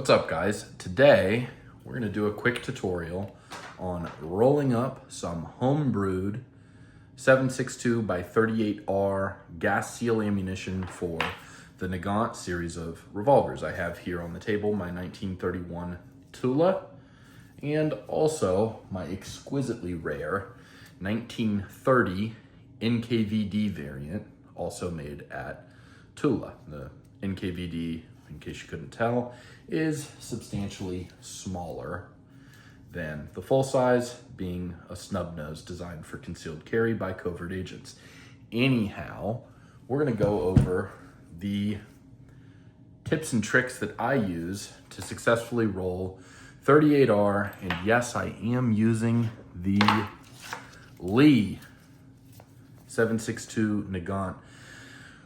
What's up, guys? Today we're going to do a quick tutorial on rolling up some home-brewed 7.62 by 38R gas seal ammunition for the Nagant series of revolvers. I have here on the table my 1931 Tula and also my exquisitely rare 1930 NKVD variant, also made at Tula. The NKVD, in case you couldn't tell, is substantially smaller than the full size, being a snub nose designed for concealed carry by covert agents. Anyhow, we're gonna go over the tips and tricks that I use to successfully roll 38R, and yes, I am using the Lee 7.62 Nagant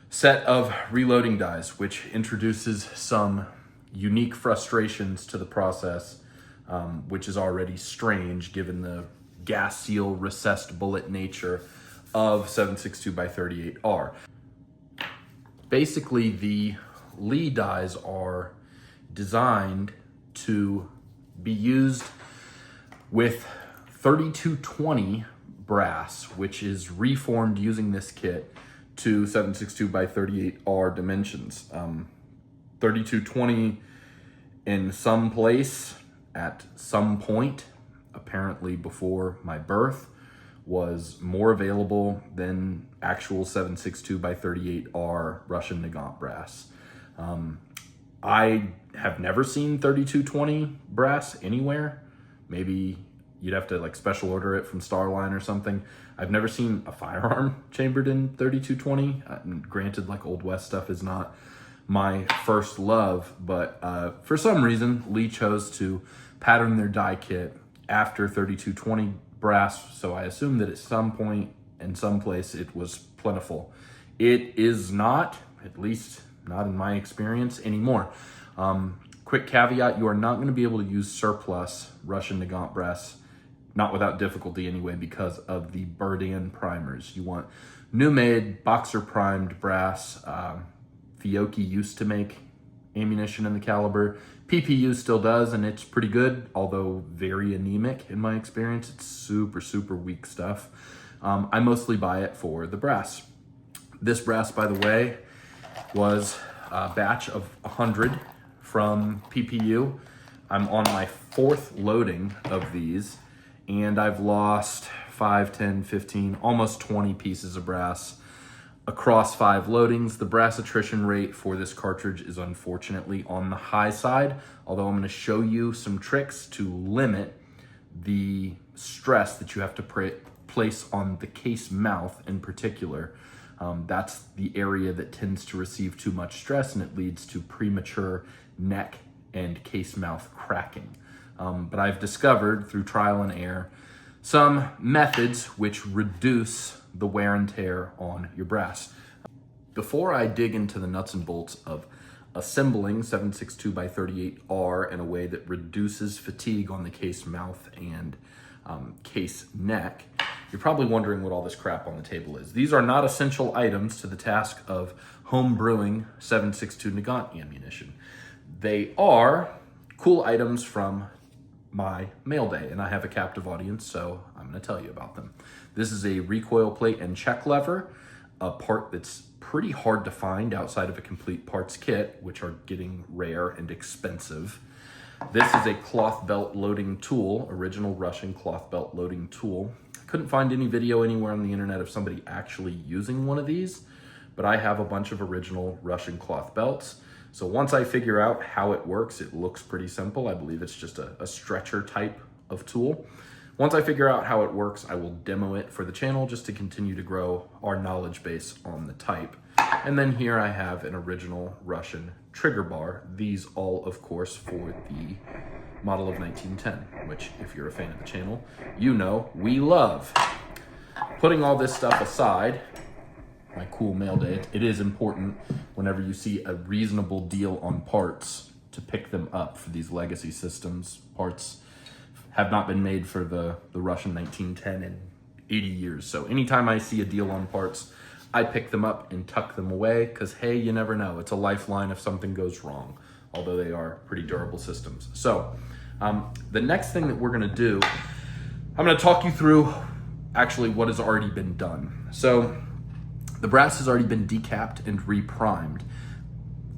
set of reloading dies, which introduces some unique frustrations to the process, which is already strange given the gas seal recessed bullet nature of 7.62 by 38R. Basically, the Lee dies are designed to be used with 3220 brass, which is reformed using this kit to 7.62 by 38R dimensions. 3220 in some place at some point, apparently before my birth, was more available than actual 7.62 by 38R Russian Nagant brass. I have never seen 3220 brass anywhere. Maybe you'd have to like special order it from Starline or something. I've never seen a firearm chambered in 3220. Granted, like Old West stuff is not my first love, but for some reason, Lee chose to pattern their die kit after 3220 brass, so I assume that at some point in some place it was plentiful. It is not, at least not in my experience anymore. Quick caveat, you are not going to be able to use surplus Russian Nagant brass, not without difficulty anyway, because of the Berdan primers. You want new made, boxer primed brass. Fiocchi used to make ammunition in the caliber. PPU still does, and it's pretty good, although very anemic in my experience. It's super, super weak stuff. I mostly buy it for the brass. This brass, by the way, was a batch of 100 from PPU. I'm on my 4th loading of these, and I've lost 5, 10, 15, almost 20 pieces of brass across 5 loadings. The brass attrition rate for this cartridge is unfortunately on the high side, although I'm going to show you some tricks to limit the stress that you have to place on the case mouth in particular. That's the area that tends to receive too much stress, and it leads to premature neck and case mouth cracking. But I've discovered through trial and error some methods which reduce the wear and tear on your brass. Before I dig into the nuts and bolts of assembling 7.62 by 38R in a way that reduces fatigue on the case mouth and case neck, you're probably wondering what all this crap on the table is. These are not essential items to the task of home brewing 7.62 Nagant ammunition. They are cool items from my mail day, and I have a captive audience, so I'm going to tell you about them. This is a recoil plate and check lever, a part that's pretty hard to find outside of a complete parts kit, which are getting rare and expensive. This is a cloth belt loading tool, original Russian cloth belt loading tool. I couldn't find any video anywhere on the internet of somebody actually using one of these, but I have a bunch of original Russian cloth belts. So once I figure out how it works, it looks pretty simple. I believe it's just a stretcher type of tool. Once I figure out how it works, I will demo it for the channel just to continue to grow our knowledge base on the type. And then here I have an original Russian trigger bar. These all, of course, for the model of 1910, which if you're a fan of the channel, you know we love. Putting all this stuff aside, my cool mail day, it is important whenever you see a reasonable deal on parts to pick them up for these legacy systems. Parts have not been made for the Russian 1910 in 80 years. So anytime I see a deal on parts, I pick them up and tuck them away because, hey, you never know. It's a lifeline if something goes wrong. although they are pretty durable systems. So the next thing that we're gonna do, I'm gonna talk you through actually what has already been done. So the brass has already been decapped and reprimed.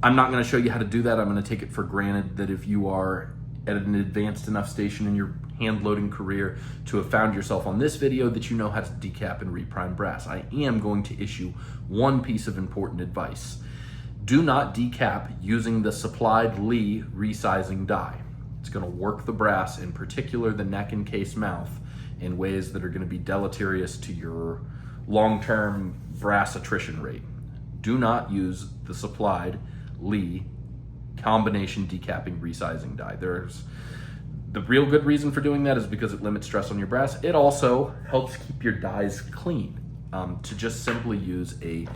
I'm not gonna show you how to do that. I'm gonna take it for granted that if you are at an advanced enough station in your hand loading career to have found yourself on this video that you know how to decap and reprime brass. I am going to issue one piece of important advice. Do not decap using the supplied Lee resizing die. It's gonna work the brass, in particular the neck and case mouth, in ways that are gonna be deleterious to your long-term brass attrition rate. Do not use the supplied Lee combination decapping resizing die. There's the real good reason for doing that is because it limits stress on your brass. It also helps keep your dies clean. To just simply use a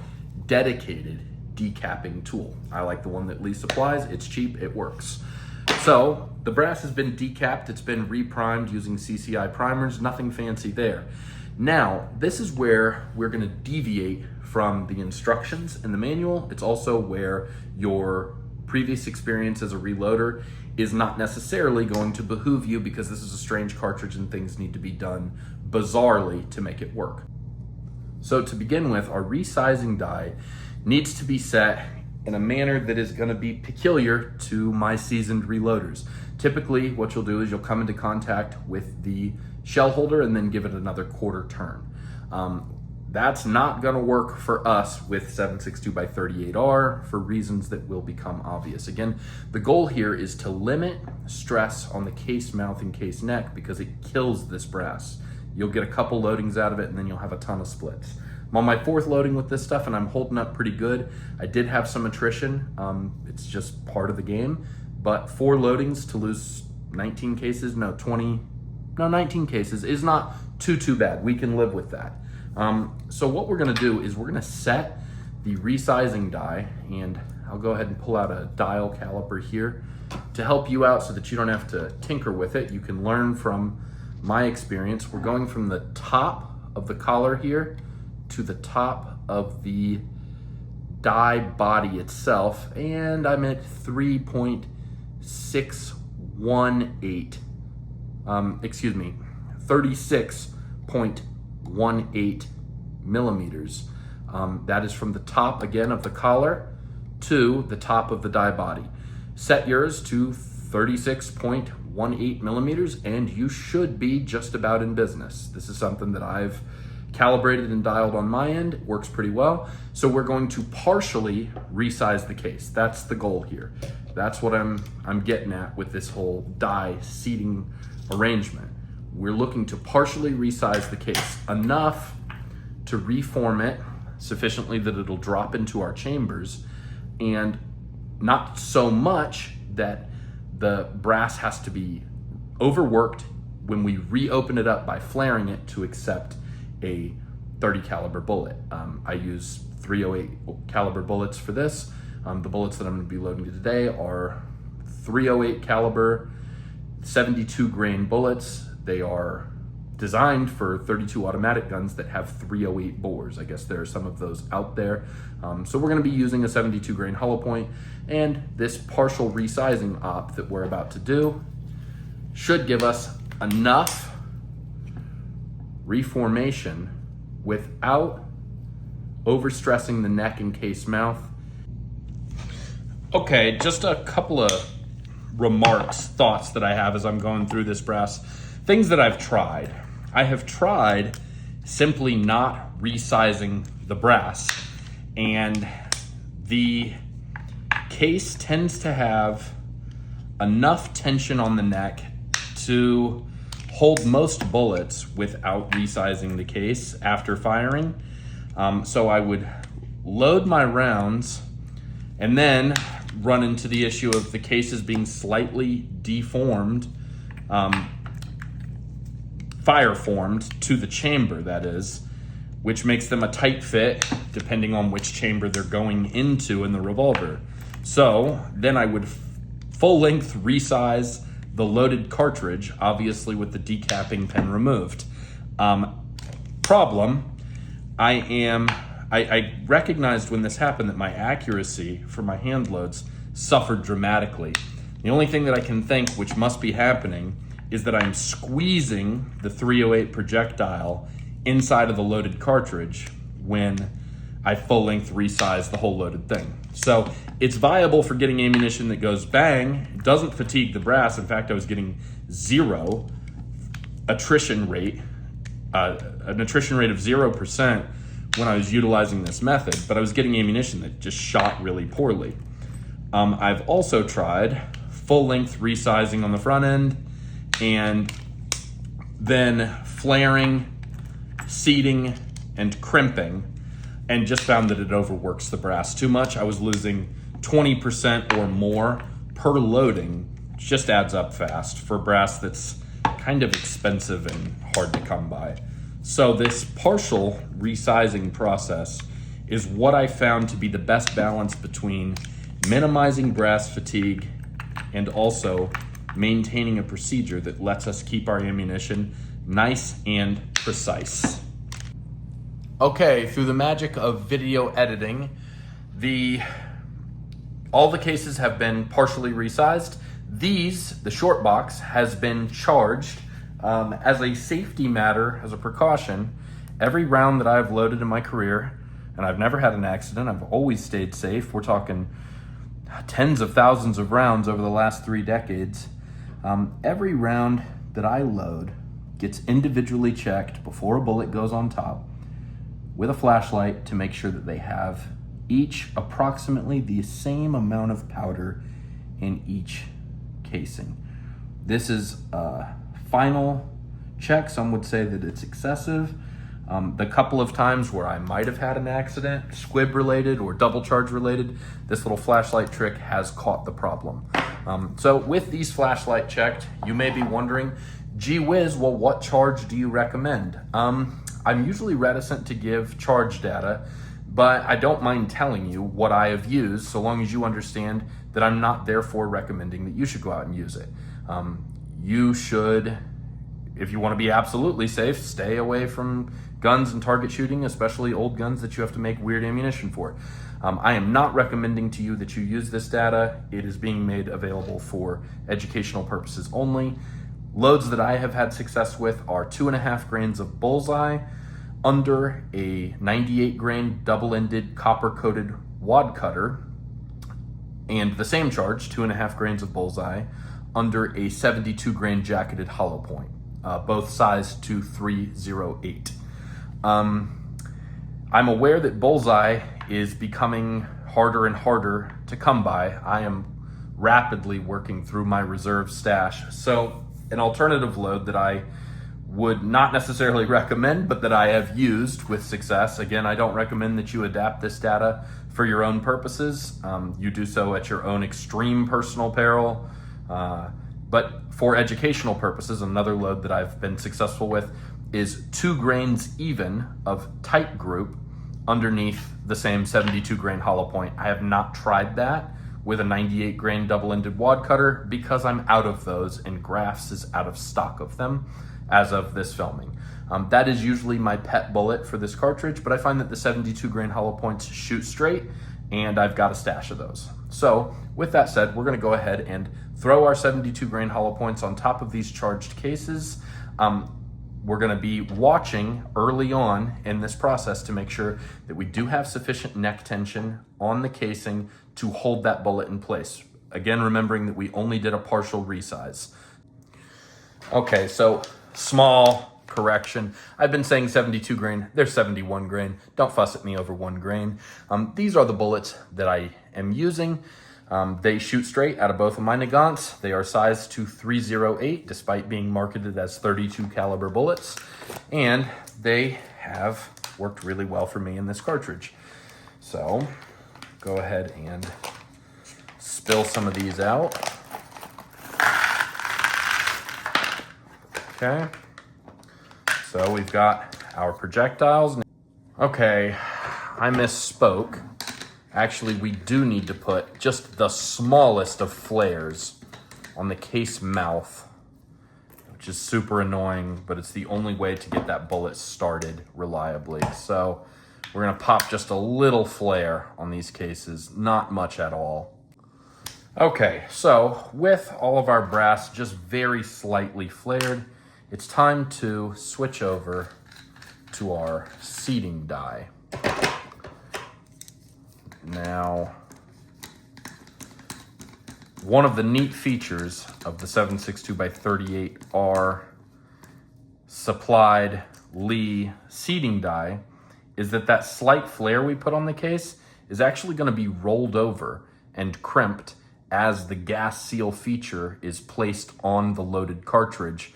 dedicated decapping tool. I like the one that Lee supplies. It's cheap, it works. So the brass has been decapped, it's been reprimed using CCI primers, nothing fancy there. Now, this is where we're gonna deviate from the instructions in the manual. It's also where your previous experience as a reloader is not necessarily going to behoove you, because this is a strange cartridge and things need to be done bizarrely to make it work. So to begin with, our resizing die needs to be set in a manner that is going to be peculiar to my seasoned reloaders. Typically, what you'll do is you'll come into contact with the shell holder and then give it another quarter turn. That's not gonna work for us with 7.62x38R for reasons that will become obvious. Again, the goal here is to limit stress on the case mouth and case neck because it kills this brass. You'll get a couple loadings out of it and then you'll have a ton of splits. I'm on my 4th loading with this stuff and I'm holding up pretty good. I did have some attrition. It's just part of the game, but 4 loadings to lose 19 cases, 19 cases is not too bad. We can live with that. So what we're gonna do is we're gonna set the resizing die, and I'll go ahead and pull out a dial caliper here to help you out so that you don't have to tinker with it. You can learn from my experience. We're going from the top of the collar here to the top of the die body itself, and I'm at 3.618, 36.18 millimeters. That is from the top, again, of the collar to the top of the die body. Set yours to 36.18 millimeters and you should be just about in business. This is something that I've calibrated and dialed on my end. It works pretty well. So we're going to partially resize the case. That's the goal here. That's what I'm getting at with this whole die seating arrangement. We're looking to partially resize the case, enough to reform it sufficiently that it'll drop into our chambers, and not so much that the brass has to be overworked when we reopen it up by flaring it to accept a 30 caliber bullet. I use 308 caliber bullets for this. The bullets that I'm going to be loading today are 308 caliber 72 grain bullets. They are designed for 32 automatic guns that have 308 bores. I guess there are some of those out there. So we're going to be using a 72 grain hollow point, and this partial resizing op that we're about to do should give us enough reformation without overstressing the neck and case mouth. Okay, just a couple of remarks, thoughts that I have as I'm going through this brass. Things that I've tried. I have tried simply not resizing the brass, and the case tends to have enough tension on the neck to hold most bullets without resizing the case after firing. So I would load my rounds and then run into the issue of the cases being slightly deformed, fire formed to the chamber, that is, which makes them a tight fit depending on which chamber they're going into in the revolver. So then I would full length resize the loaded cartridge, obviously with the decapping pin removed. Problem, I recognized when this happened that my accuracy for my hand loads suffered dramatically. The only thing that I can think which must be happening is that I'm squeezing the .308 projectile inside of the loaded cartridge when I full-length resize the whole loaded thing. So it's viable for getting ammunition that goes bang, doesn't fatigue the brass. In fact, I was getting zero attrition rate, an attrition rate of 0% when I was utilizing this method, but I was getting ammunition that just shot really poorly. I've also tried full-length resizing on the front end and then flaring, seating, and crimping, and just found that it overworks the brass too much. I was losing 20% or more per loading. It just adds up fast for brass that's kind of expensive and hard to come by. So this partial resizing process is what I found to be the best balance between minimizing brass fatigue and also maintaining a procedure that lets us keep our ammunition nice and precise. Okay, through the magic of video editing, all the cases have been partially resized. The short box, has been charged as a safety matter, as a precaution. Every round that I've loaded in my career, and I've never had an accident, I've always stayed safe. We're talking tens of thousands of rounds over the last 3 decades. Every round that I load gets individually checked before a bullet goes on top with a flashlight to make sure that they have each approximately the same amount of powder in each casing. This is a final check. Some would say that it's excessive. The couple of times where I might have had an accident, squib related or double charge related, this little flashlight trick has caught the problem. So with these flashlight checked, you may be wondering, gee whiz, well, what charge do you recommend? I'm usually reticent to give charge data, but I don't mind telling you what I have used so long as you understand that I'm not therefore recommending that you should go out and use it. You should, if you want to be absolutely safe, stay away from guns and target shooting, especially old guns that you have to make weird ammunition for. I am not recommending to you that you use this data. It is being made available for educational purposes only. Loads that I have had success with are 2.5 grains of Bullseye under a 98 grain double-ended copper-coated wad cutter, and the same charge, 2.5 grains of Bullseye under a 72 grain jacketed hollow point, both sized to .308. I'm aware that Bullseye is becoming harder and harder to come by. I am rapidly working through my reserve stash. So an alternative load that I would not necessarily recommend, but that I have used with success. Again, I don't recommend that you adapt this data for your own purposes. You do so at your own extreme personal peril. But for educational purposes, another load that I've been successful with is 2 grains even of tight group underneath the same 72 grain hollow point. I have not tried that with a 98 grain double-ended wad cutter because I'm out of those and Grafs is out of stock of them as of this filming. That is usually my pet bullet for this cartridge, but I find that the 72 grain hollow points shoot straight and I've got a stash of those. So with that said, we're gonna go ahead and throw our 72 grain hollow points on top of these charged cases. We're gonna be watching early on in this process to make sure that we do have sufficient neck tension on the casing to hold that bullet in place. Again, remembering that we only did a partial resize. Okay, so small correction. I've been saying 72 grain, they're 71 grain. Don't fuss at me over 1 grain. These are the bullets that I am using. They shoot straight out of both of my Nagants. They are sized to .308 despite being marketed as .32 caliber bullets. And they have worked really well for me in this cartridge. So go ahead and spill some of these out. Okay, so we've got our projectiles. Okay, I misspoke. Actually, we do need to put just the smallest of flares on the case mouth, which is super annoying, but it's the only way to get that bullet started reliably. So we're gonna pop just a little flare on these cases, not much at all. Okay, so with all of our brass just very slightly flared, it's time to switch over to our seating die. Now, one of the neat features of the 762x38R supplied Lee seating die is that slight flare we put on the case is actually going to be rolled over and crimped as the gas seal feature is placed on the loaded cartridge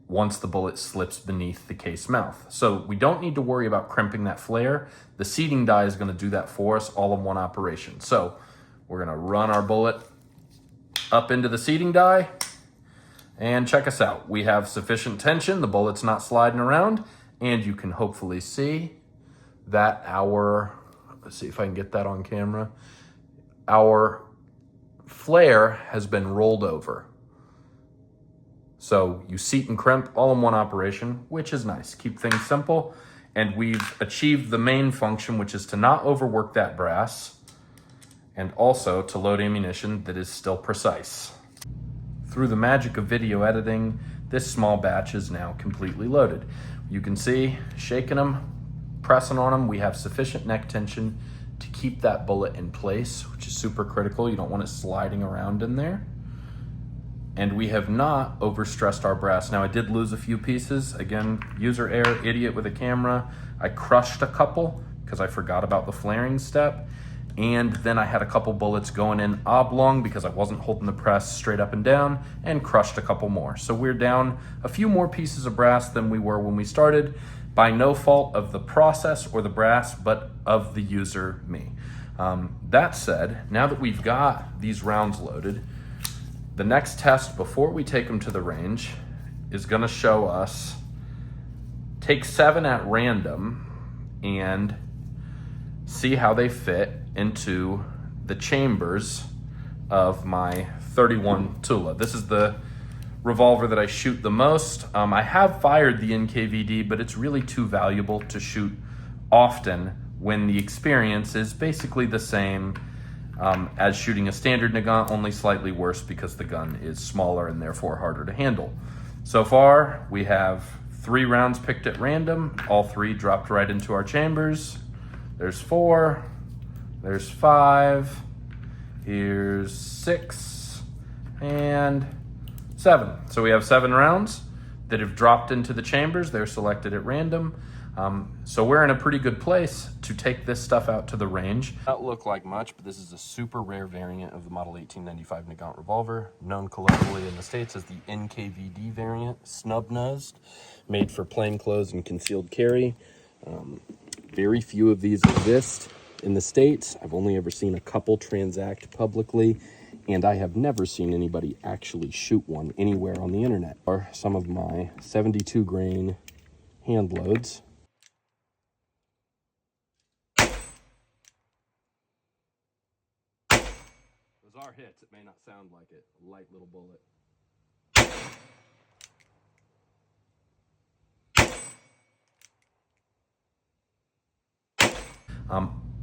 once the bullet slips beneath the case mouth. So we don't need to worry about crimping that flare. The seating die is going to do that for us all in one operation. So we're going to run our bullet up into the seating die, and check us out. We have sufficient tension, the bullet's not sliding around, and you can hopefully see that let's see if I can get that on camera, our flare has been rolled over. So you seat and crimp all in one operation, which is nice. Keep things simple, and we've achieved the main function, which is to not overwork that brass, and also to load ammunition that is still precise. Through the magic of video editing, this small batch is now completely loaded. You can see, shaking them, pressing on them, we have sufficient neck tension to keep that bullet in place, which is super critical. You don't want it sliding around in there. And we have not overstressed our brass. Now, I did lose a few pieces. Again, user error, idiot with a camera. I crushed a couple because I forgot about the flaring step. And then I had a couple bullets going in oblong because I wasn't holding the press straight up and down, and crushed a couple more. So we're down a few more pieces of brass than we were when we started, by no fault of the process or the brass, but of the user, me. That said, now that we've got these rounds loaded, the next test before we take them to the range is gonna show us take 7 at random and see how they fit into the chambers of my 31 Tula. This is the revolver that I shoot the most. I have fired the NKVD, but it's really too valuable to shoot often when the experience is basically the same as shooting a standard Nagant, only slightly worse because the gun is smaller and therefore harder to handle. So far, we have 3 rounds picked at random. All 3 dropped right into our chambers. There's 4, there's 5, here's 6, and 7. So we have 7 rounds that have dropped into the chambers. They're selected at random. So we're in a pretty good place to take this stuff out to the range. Not look like much, but this is a super rare variant of the Model 1895 Nagant revolver, known colloquially in the States as the NKVD variant, snub-nosed, made for plainclothes and concealed carry. Very few of these exist in the States. I've only ever seen a couple transact publicly, and I have never seen anybody actually shoot one anywhere on the internet. Are some of my 72 grain hand loads. Those are hits. It may not sound like it. Light little bullet.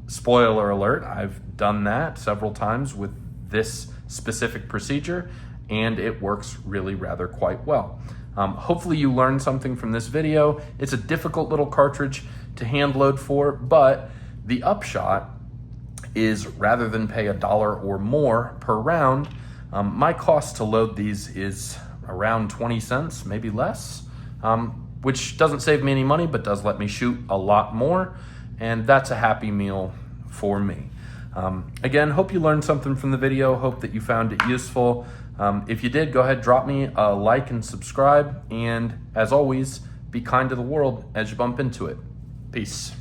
Spoiler alert, I've done that several times with this specific procedure, and it works really rather quite well. Hopefully you learned something from this video. It's a difficult little cartridge to hand load for, but the upshot is rather than pay $1 or more per round, my cost to load these is around 20 cents, maybe less, which doesn't save me any money, but does let me shoot a lot more. And that's a happy meal for me. Again, hope you learned something from the video. Hope that you found it useful. If you did, go ahead, drop me a like and subscribe. And as always, be kind to the world as you bump into it. Peace.